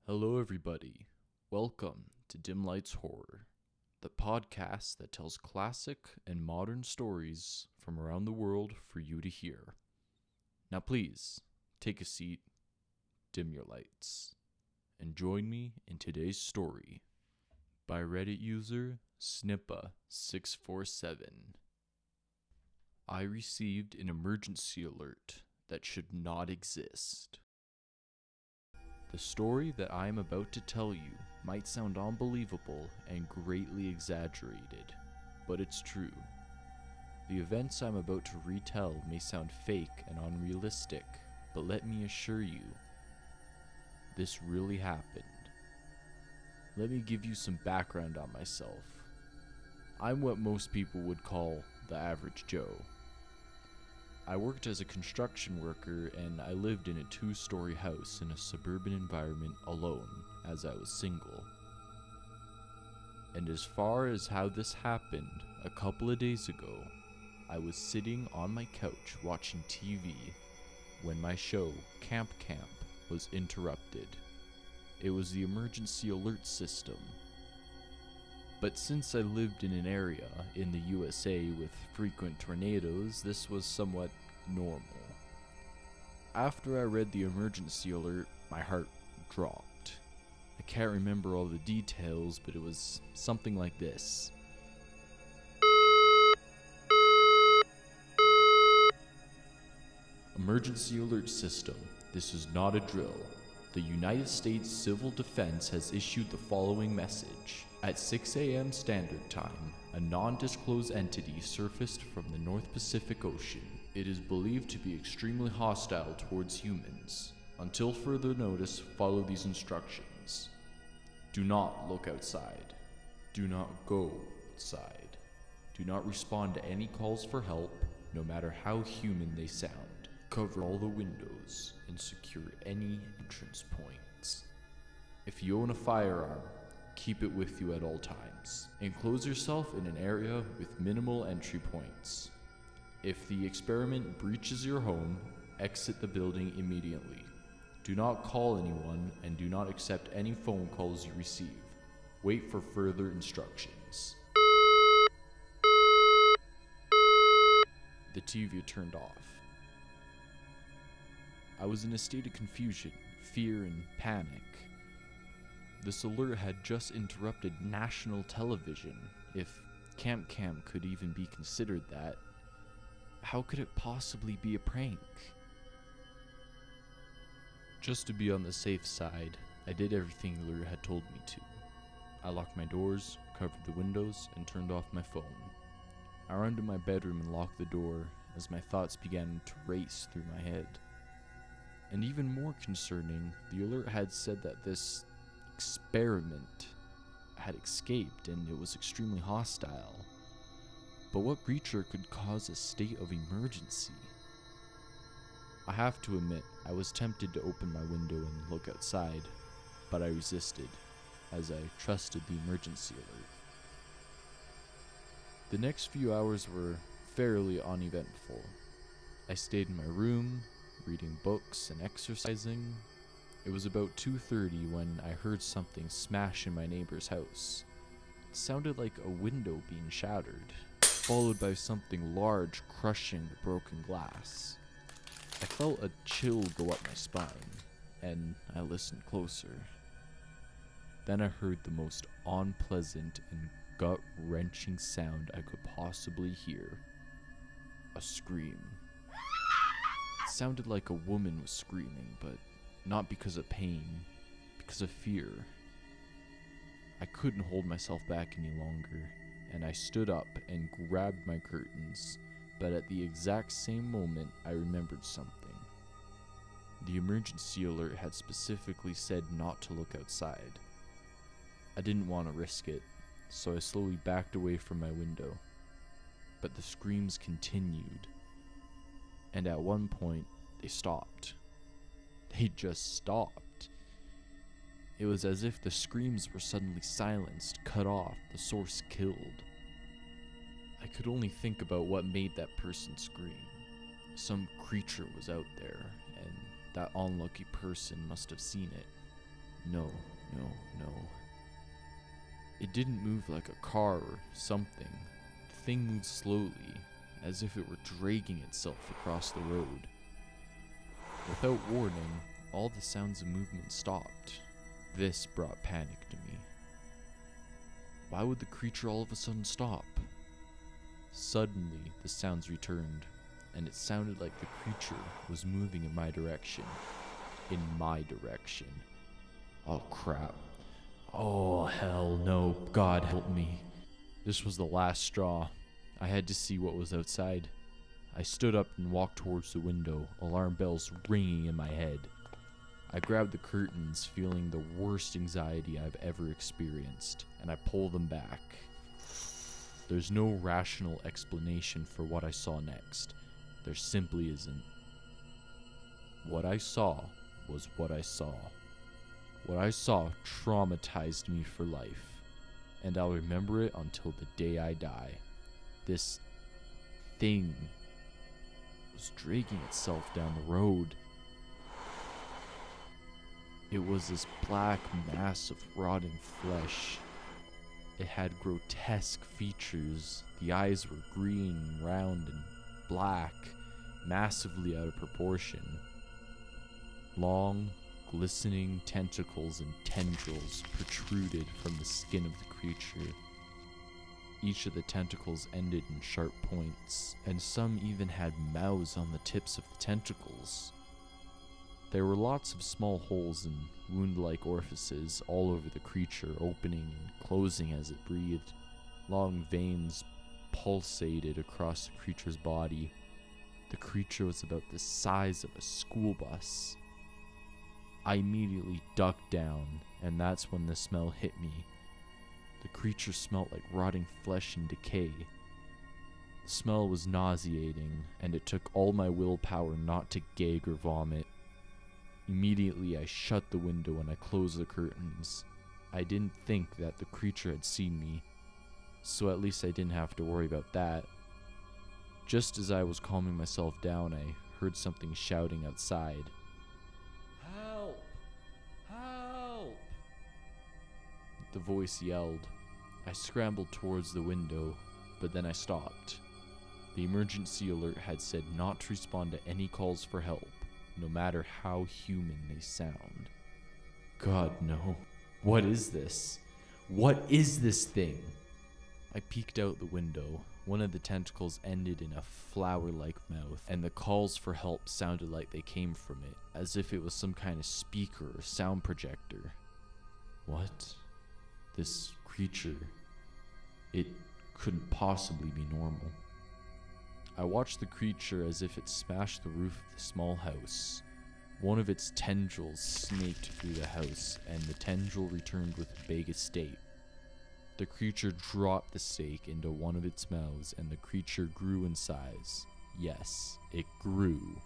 Hello, everybody. Welcome to Dim Lights Horror, the podcast that tells classic and modern stories from around the world for you to hear. Now, please take a seat, dim your lights, and join me in today's story by Reddit user Snippa647. I received an emergency alert that should not exist. The story that I am about to tell you might sound unbelievable and greatly exaggerated, but it's true. The events I'm about to retell may sound fake and unrealistic, but let me assure you, this really happened. Let me give you some background on myself. I'm what most people would call the average Joe. I worked as a construction worker and I lived in a 2-story house in a suburban environment alone as I was single. And as far as how this happened, a couple of days ago, I was sitting on my couch watching TV when my show, Camp, was interrupted. It was the emergency alert system. But since I lived in an area in the USA with frequent tornadoes, this was somewhat normal. After I read the emergency alert, my heart dropped. I can't remember all the details, but it was something like this. Emergency alert system. This is not a drill. The United States Civil Defense has issued the following message. At 6 a.m. Standard Time, a non-disclosed entity surfaced from the North Pacific Ocean. It is believed to be extremely hostile towards humans. Until further notice, follow these instructions. Do not look outside. Do not go outside. Do not respond to any calls for help, no matter how human they sound. Cover all the windows and secure any entrance points. If you own a firearm, keep it with you at all times. Enclose yourself in an area with minimal entry points. If the experiment breaches your home, exit the building immediately. Do not call anyone and do not accept any phone calls you receive. Wait for further instructions. The TV turned off. I was in a state of confusion, fear, and panic. This alert had just interrupted national television, if Camp could even be considered that. How could it possibly be a prank? Just to be on the safe side, I did everything the alert had told me to. I locked my doors, covered the windows, and turned off my phone. I ran to my bedroom and locked the door as my thoughts began to race through my head. And even more concerning, the alert had said that this experiment had escaped and it was extremely hostile. But what creature could cause a state of emergency? I have to admit, I was tempted to open my window and look outside, but I resisted, as I trusted the emergency alert. The next few hours were fairly uneventful. I stayed in my room, reading books and exercising. It was about 2:30 when I heard something smash in my neighbor's house. It sounded like a window being shattered, followed by something large crushing the broken glass. I felt a chill go up my spine, and I listened closer. Then I heard the most unpleasant and gut-wrenching sound I could possibly hear. A scream. It sounded like a woman was screaming, but not because of pain, because of fear. I couldn't hold myself back any longer, and I stood up and grabbed my curtains, but at the exact same moment I remembered something. The emergency alert had specifically said not to look outside. I didn't want to risk it, so I slowly backed away from my window. But the screams continued, and at one point, they stopped. They just stopped. It was as if the screams were suddenly silenced, cut off, the source killed. I could only think about what made that person scream. Some creature was out there, and that unlucky person must have seen it. No, no, no. It didn't move like a car or something. The thing moved slowly, as if it were dragging itself across the road. Without warning, all the sounds of movement stopped. This brought panic to me. Why would the creature all of a sudden stop? Suddenly, the sounds returned, and it sounded like the creature was moving in my direction. In my direction. Oh crap. Oh hell no, God help me. This was the last straw. I had to see what was outside. I stood up and walked towards the window, alarm bells ringing in my head. I grabbed the curtains, feeling the worst anxiety I've ever experienced, and I pulled them back. There's no rational explanation for what I saw next. There simply isn't. What I saw was what I saw. What I saw traumatized me for life, and I'll remember it until the day I die. This thing was dragging itself down the road. It was this black mass of rotting flesh. It had grotesque features. The eyes were green, round, and black, massively out of proportion. Long, glistening tentacles and tendrils protruded from the skin of the creature. Each of the tentacles ended in sharp points, and some even had mouths on the tips of the tentacles. There were lots of small holes and wound-like orifices all over the creature, opening and closing as it breathed. Long veins pulsated across the creature's body. The creature was about the size of a school bus. I immediately ducked down, and that's when the smell hit me. The creature smelled like rotting flesh and decay. The smell was nauseating, and it took all my willpower not to gag or vomit. Immediately, I shut the window and I closed the curtains. I didn't think that the creature had seen me, so at least I didn't have to worry about that. Just as I was calming myself down, I heard something shouting outside. "Help! Help!" The voice yelled. I scrambled towards the window, but then I stopped. The emergency alert had said not to respond to any calls for help, no matter how human they sound. God, no. What is this? What is this thing? I peeked out the window. One of the tentacles ended in a flower-like mouth, and the calls for help sounded like they came from it, as if it was some kind of speaker or sound projector. What? This creature. It couldn't possibly be normal. I watched the creature as if it smashed the roof of the small house. One of its tendrils snaked through the house, and the tendril returned with a big estate. The creature dropped the stake into one of its mouths, and the creature grew in size. Yes, it grew.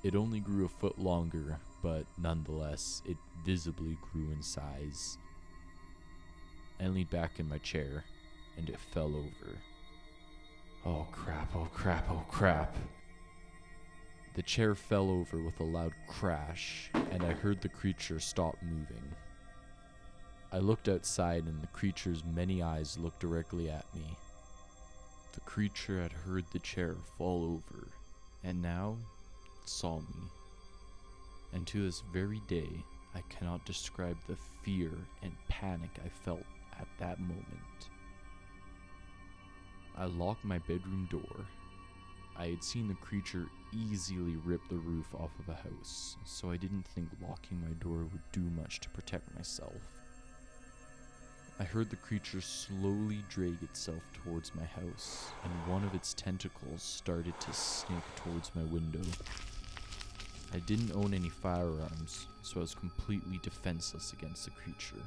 It only grew a foot longer, but nonetheless, it visibly grew in size. I leaned back in my chair, and it fell over. Oh crap, oh crap, oh crap. The chair fell over with a loud crash, and I heard the creature stop moving. I looked outside, and the creature's many eyes looked directly at me. The creature had heard the chair fall over, and now it saw me. And to this very day, I cannot describe the fear and panic I felt at that moment. I locked my bedroom door. I had seen the creature easily rip the roof off of a house, so I didn't think locking my door would do much to protect myself. I heard the creature slowly drag itself towards my house, and one of its tentacles started to snake towards my window. I didn't own any firearms, so I was completely defenseless against the creature.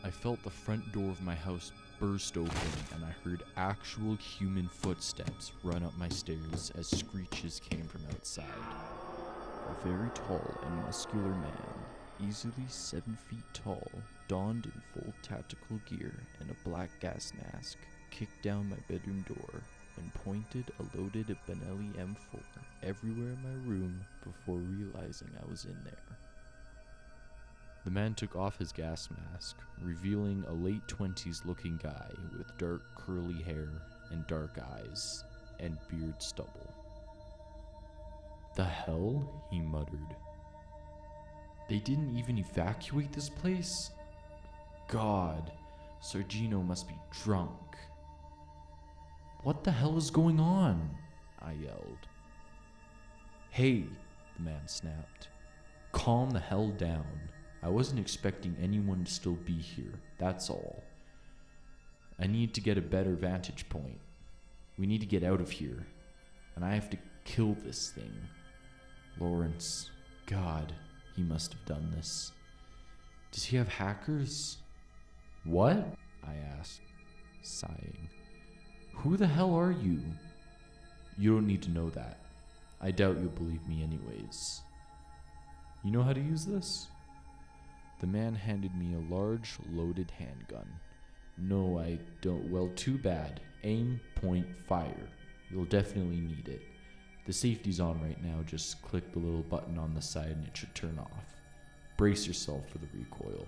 I felt the front door of my house burst open, and I heard actual human footsteps run up my stairs as screeches came from outside. A very tall and muscular man, easily 7 feet tall, donned in full tactical gear and a black gas mask, kicked down my bedroom door and pointed a loaded Benelli M4 everywhere in my room before realizing I was in there. The man took off his gas mask, revealing a late 20s looking guy with dark curly hair and dark eyes and beard stubble. "The hell?" he muttered. "They didn't even evacuate this place? God, Sergino must be drunk." "What the hell is going on?" I yelled. "Hey," the man snapped. "Calm the hell down. I wasn't expecting anyone to still be here, that's all. I need to get a better vantage point. We need to get out of here, and I have to kill this thing. Lawrence, God, he must have done this. Does he have hackers?" "What?" I asked, sighing. "Who the hell are you?" "You don't need to know that. I doubt you'll believe me anyways. You know how to use this?" The man handed me a large, loaded handgun. "No, I don't. Well, too bad. Aim, point, fire. You'll definitely need it. The safety's on right now. Just click the little button on the side and it should turn off. Brace yourself for the recoil."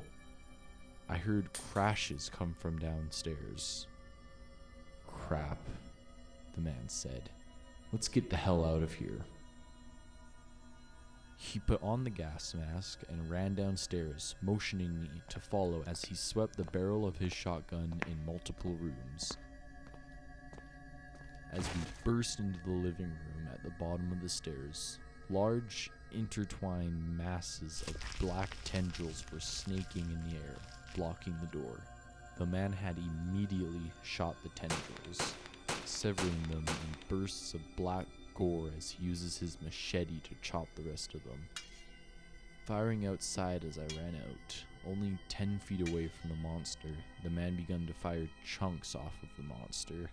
I heard crashes come from downstairs. "Crap," the man said. "Let's get the hell out of here." He put on the gas mask and ran downstairs, motioning me to follow as he swept the barrel of his shotgun in multiple rooms. As we burst into the living room at the bottom of the stairs, large, intertwined masses of black tendrils were snaking in the air, blocking the door. The man had immediately shot the tendrils, severing them in bursts of black gore as he uses his machete to chop the rest of them. Firing outside as I ran out, only 10 feet away from the monster, the man began to fire chunks off of the monster,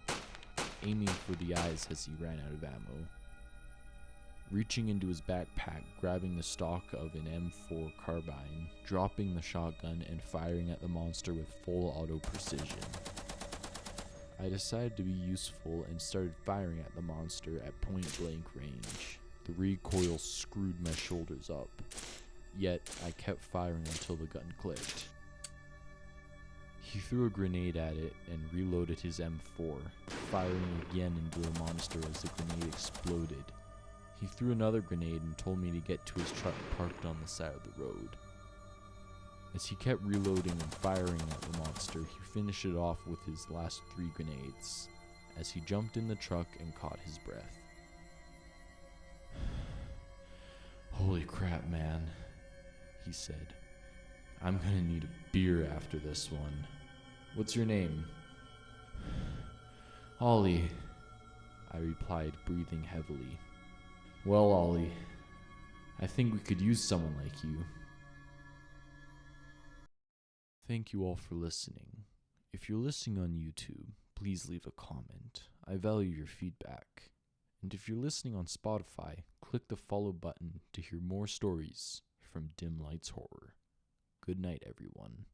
aiming for the eyes as he ran out of ammo. Reaching into his backpack, grabbing the stock of an M4 carbine, dropping the shotgun and firing at the monster with full auto precision. I decided to be useful and started firing at the monster at point-blank range. The recoil screwed my shoulders up, yet I kept firing until the gun clicked. He threw a grenade at it and reloaded his M4, firing again into the monster as the grenade exploded. He threw another grenade and told me to get to his truck parked on the side of the road. As he kept reloading and firing at the monster, he finished it off with his last 3 grenades, as he jumped in the truck and caught his breath. "Holy crap, man," he said. "I'm gonna need a beer after this one. What's your name?" "Ollie," I replied, breathing heavily. "Well, Ollie, I think we could use someone like you." Thank you all for listening. If you're listening on YouTube, please leave a comment. I value your feedback. And if you're listening on Spotify, click the follow button to hear more stories from Dim Lights Horror. Good night, everyone.